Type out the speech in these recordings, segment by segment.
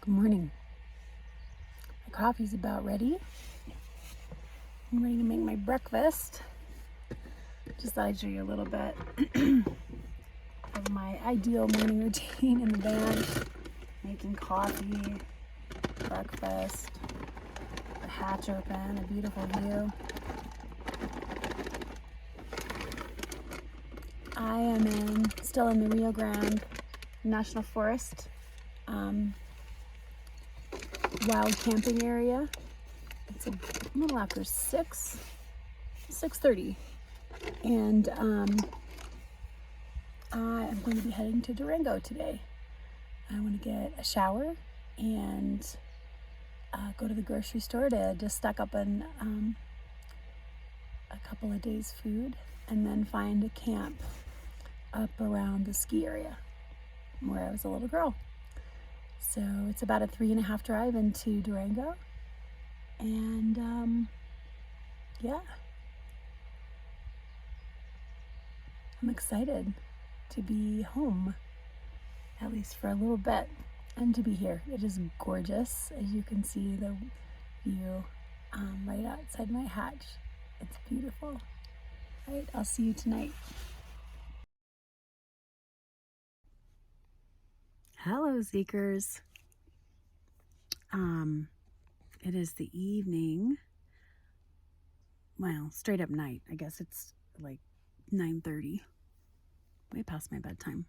Good morning. My coffee's about ready. I'm ready to make my breakfast. Just thought I'd show you a little bit of my ideal morning routine in the van. Making coffee, breakfast, the hatch open, a beautiful view. I am still in the Rio Grande National Forest wild camping area. It's a little after 6:30, and I am going to be heading to Durango today. I want to get a shower and go to the grocery store to just stock up on a couple of days' food, and then find a camp up around the ski area where I was a little girl. So it's about a 3.5 drive into Durango, and yeah, I'm excited to be home, at least for a little bit, and to be here. It is gorgeous, as you can see the view right outside my hatch. It's beautiful. All right, I'll see you tonight. Hello, Zeekers. It is the evening. Well, straight up night. I guess it's like 9:30. Way past my bedtime.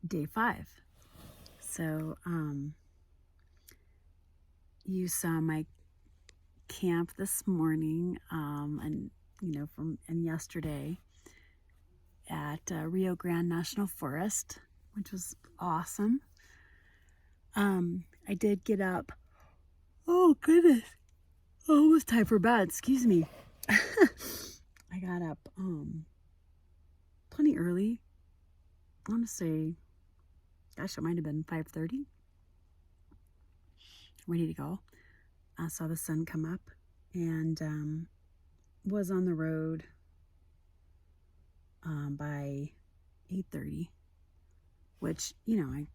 Day 5. So, you saw my camp this morning, and yesterday at Rio Grande National Forest, which was awesome. I did get up. Oh goodness! Oh, it was time for bed. Excuse me. I got up plenty early. I want to say, gosh, it might have been 5:30. Ready to go. I saw the sun come up, and was on the road by 8:30, which, I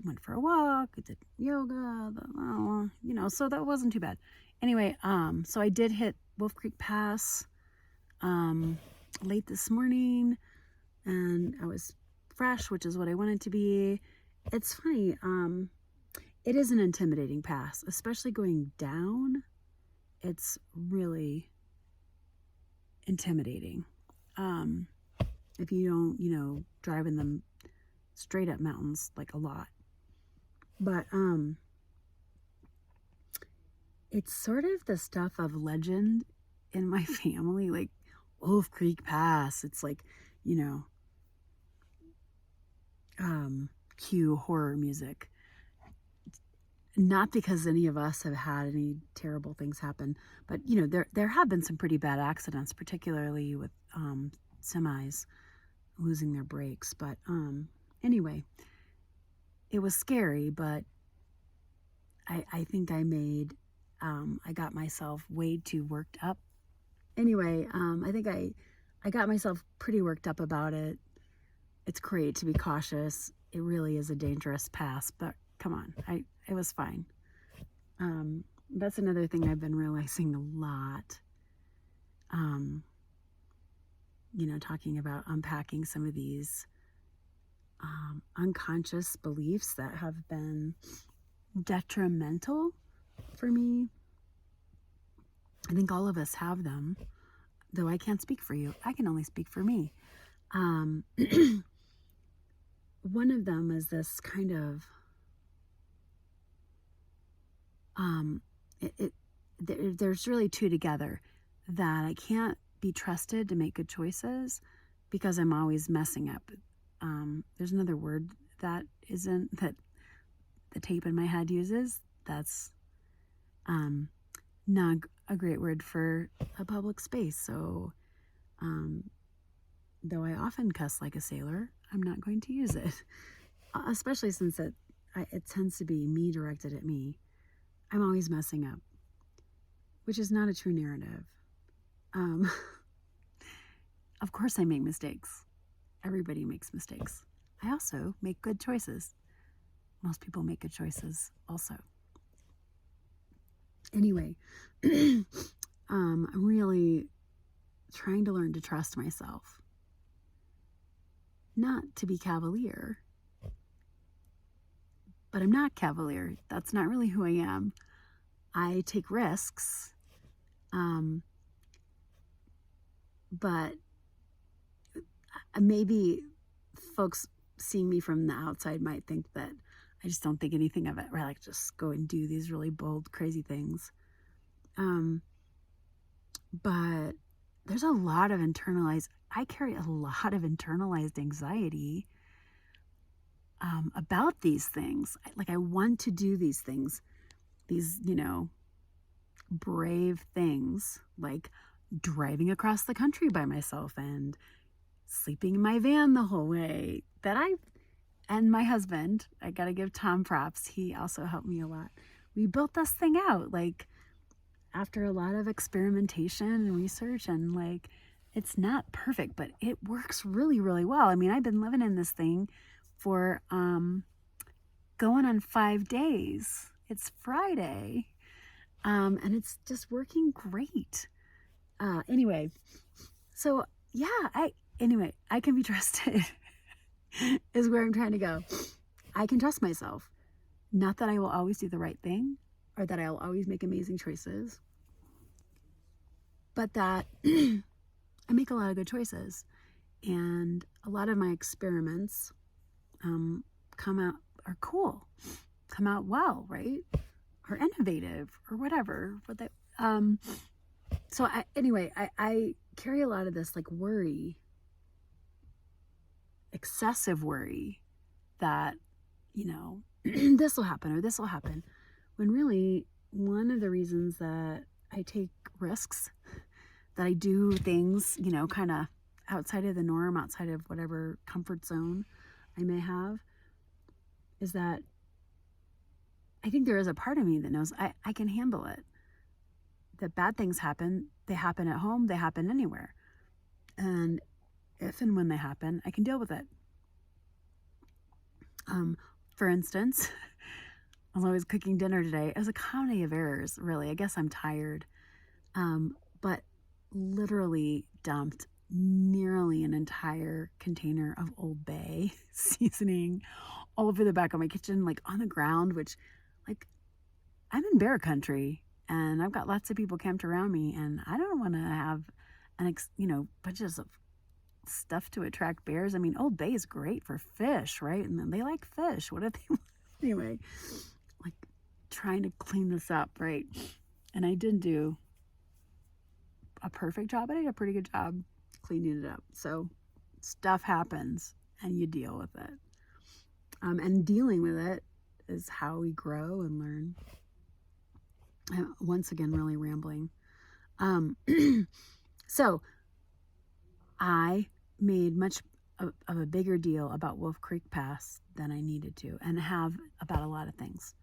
went for a walk, I did yoga, so that wasn't too bad. Anyway, so I did hit Wolf Creek Pass late this morning, and I was fresh, which is what I wanted to be. It's funny, it is an intimidating pass, especially going down. It's really intimidating. If you don't, drive in them straight up mountains like a lot. But it's sort of the stuff of legend in my family, like Wolf Creek Pass. It's like, cue horror music. Not because any of us have had any terrible things happen, but there have been some pretty bad accidents, particularly with semis losing their brakes. But anyway, it was scary, but I think I got myself way too worked up. Anyway, I think I got myself pretty worked up about it. It's great to be cautious. It really is a dangerous pass, but come on, it was fine. That's another thing I've been realizing a lot. Talking about unpacking some of these unconscious beliefs that have been detrimental for me. I think all of us have them, though I can't speak for you. I can only speak for me. One of them is this kind of there's really two together, that I can't be trusted to make good choices because I'm always messing up. There's another word that the tape in my head uses. That's not a great word for a public space. So though I often cuss like a sailor, I'm not going to use it, especially since it tends to be me directed at me. I'm always messing up, which is not a true narrative. Of course I make mistakes. Everybody makes mistakes. I also make good choices. most people make good choices also. Anyway, I'm really trying to learn to trust myself. Not to be cavalier, but I'm not cavalier. That's not really who I am. I take risks, but maybe folks seeing me from the outside might think that I just don't think anything of it, or I like just go and do these really bold, crazy things. But there's a lot of I carry a lot of internalized anxiety about these things. I want to do these things, these, brave things, like driving across the country by myself and sleeping in my van the whole way. And my husband, I got to give Tom props. He also helped me a lot. We built this thing out, after a lot of experimentation and research, and it's not perfect, but it works really, really well. I mean, I've been living in this thing for going on 5 days. It's Friday, and it's just working great. Anyway, so yeah, I can be trusted is where I'm trying to go. I can trust myself. Not that I will always do the right thing or that I'll always make amazing choices, but that I make a lot of good choices. And a lot of my experiments are cool, come out well, right? Or innovative or whatever. So I carry a lot of this worry, excessive worry that, this will happen or this will happen. When really one of the reasons that I take risks, that I do things, kind of outside of the norm, outside of whatever comfort zone I may have, is that I think there is a part of me that knows I can handle it. That bad things happen, they happen at home, they happen anywhere. And if and when they happen, I can deal with it. For instance, as I was cooking dinner today, it was a comedy of errors, really. I guess I'm tired. But literally dumped nearly an entire container of Old Bay seasoning all over the back of my kitchen, on the ground, which, I'm in bear country and I've got lots of people camped around me, and I don't want to have bunches of stuff to attract bears. I mean, Old Bay is great for fish, right? And they like fish. What if they anyway, trying to clean this up, right? And I didn't do a perfect job, but I did a pretty good job cleaning it up. So stuff happens and you deal with it. And dealing with it is how we grow and learn. Once again, really rambling. So I made much of a bigger deal about Wolf Creek Pass than I needed to, and have about a lot of things.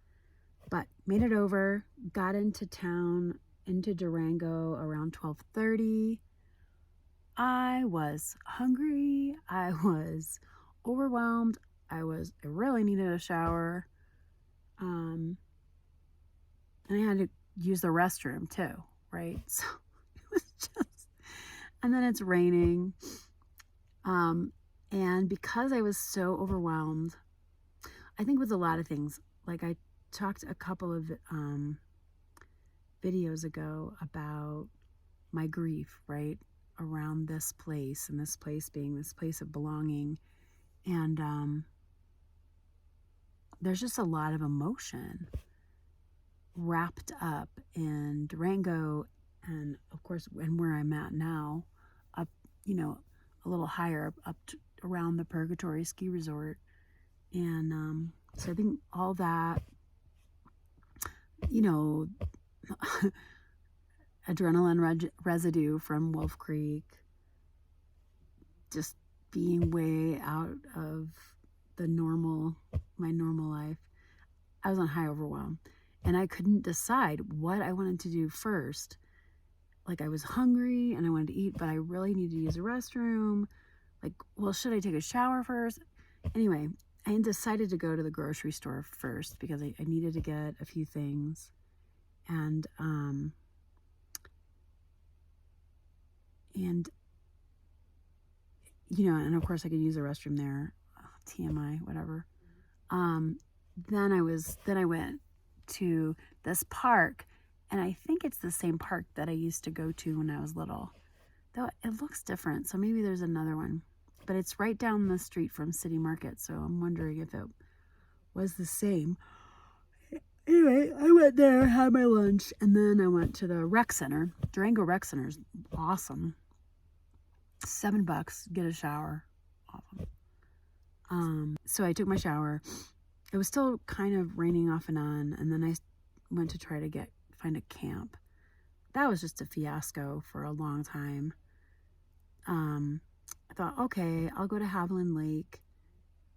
But made it over, got into town, into Durango around 12:30. I was hungry. I was overwhelmed. I really needed a shower. And I had to use the restroom too, right? So it was just, and then it's raining. And because I was so overwhelmed, I think with a lot of things, I talked a couple of videos ago about my grief, right? Around this place, and this place being this place of belonging. And there's just a lot of emotion wrapped up in Durango, and of course, and where I'm at now, up, a little higher up to around the Purgatory Ski Resort. And so I think all that, adrenaline residue from Wolf Creek, just being way out of my normal life, I was on high overwhelm, and I couldn't decide what I wanted to do first. I was hungry and I wanted to eat, but I really needed to use the restroom. Should I take a shower first? Anyway, I decided to go to the grocery store first because I needed to get a few things. And and of course I could use the restroom there. TMI, whatever. Then I went to this park, and I think it's the same park that I used to go to when I was little. Though it looks different, so maybe there's another one. But it's right down the street from City Market, so I'm wondering if it was the same. Anyway, I went there, had my lunch, and then I went to the rec center. Durango Rec Center is awesome. $7, get a shower. Awesome. So I took my shower. It was still kind of raining off and on, and then I went to try to find a camp. That was just a fiasco for a long time. I thought, okay, I'll go to Haviland Lake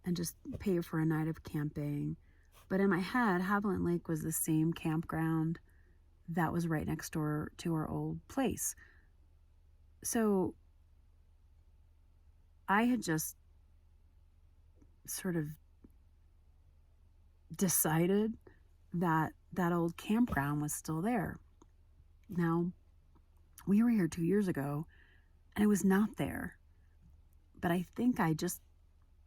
and just pay for a night of camping. But in my head, Haviland Lake was the same campground that was right next door to our old place. So I had just sort of decided that that old campground was still there. Now, we were here 2 years ago, and it was not there. But I think I just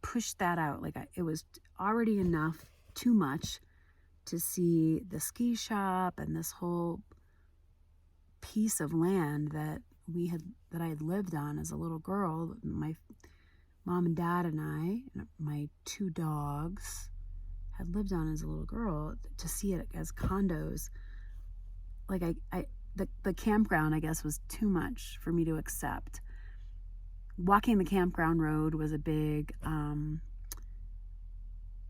pushed that out. It was already enough, too much, to see the ski shop and this whole piece of land that I had lived on as a little girl. My mom and dad and I, and my 2 dogs, had lived on as a little girl. To see it as condos, the campground, I guess, was too much for me to accept. Walking the campground road was a big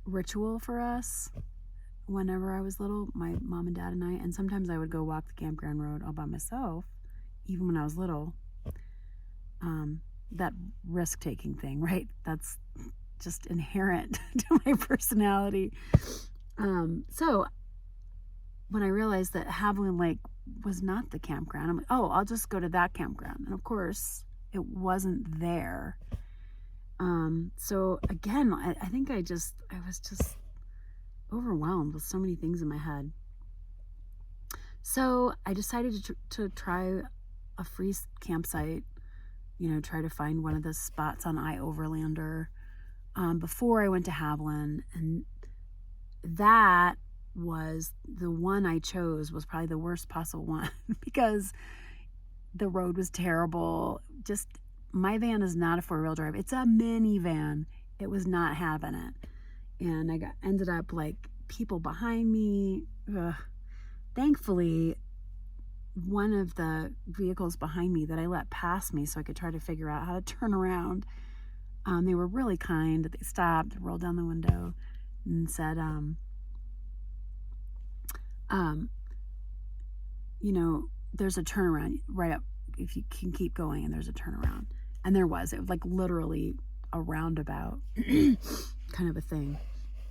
ritual for us whenever I was little, my mom and dad and I. And sometimes I would go walk the campground road all by myself, even when I was little. That risk-taking thing, right? That's just inherent to my personality. So when I realized that Haviland Lake was not the campground, I'm like, oh, I'll just go to that campground. And of course, it wasn't there. So again, I think I was just overwhelmed with so many things in my head. So I decided to try a free campsite, try to find one of the spots on iOverlander before I went to Haviland. And that was the one I chose was probably the worst possible one because the road was terrible. Just, my van is not a 4-wheel drive. It's a minivan. It was not having it. And I ended up people behind me. Ugh. Thankfully, one of the vehicles behind me that I let pass me so I could try to figure out how to turn around, they were really kind. They stopped, rolled down the window, and said, there's a turnaround right up if you can keep going, and there's a turnaround. And there was. It was literally a roundabout kind of a thing.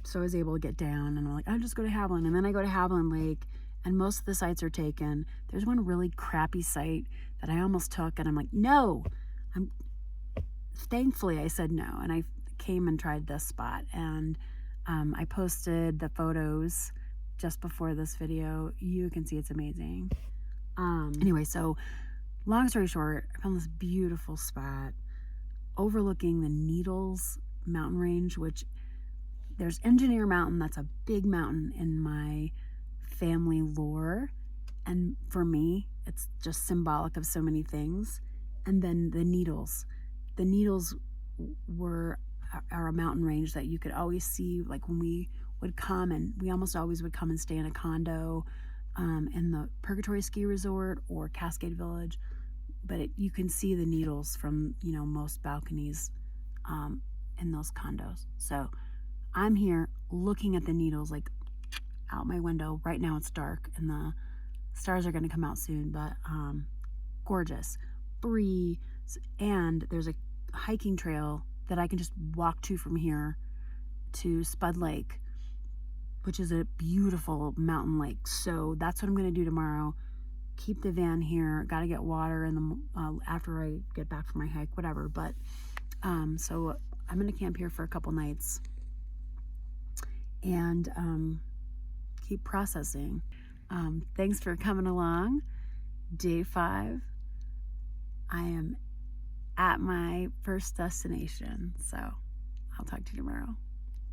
So I was able to get down, and I'm like, I'll just go to Haviland. And then I go to Haviland Lake, and most of the sites are taken. There's one really crappy site that I almost took, and I'm like, no. Thankfully, I said no, and I came and tried this spot. And I posted the photos just before this video. You can see it's amazing. Anyway, so long story short, I found this beautiful spot overlooking the Needles mountain range, which there's Engineer Mountain. That's a big mountain in my family lore. And for me, it's just symbolic of so many things. And then the Needles. The Needles are a mountain range that you could always see, when we would come, and we almost always would come and stay in a condo in the Purgatory Ski Resort or Cascade Village. But you can see the Needles from, most balconies in those condos. So I'm here looking at the Needles out my window. Right now it's dark and the stars are going to come out soon, but gorgeous. Free. And there's a hiking trail that I can just walk to from here to Spud Lake, which is a beautiful mountain lake. So that's what I'm going to do tomorrow. Keep the van here. Got to get water after I get back from my hike, whatever. But so I'm going to camp here for a couple nights. and keep processing. Thanks for coming along. Day 5. I am at my first destination, so I'll talk to you tomorrow.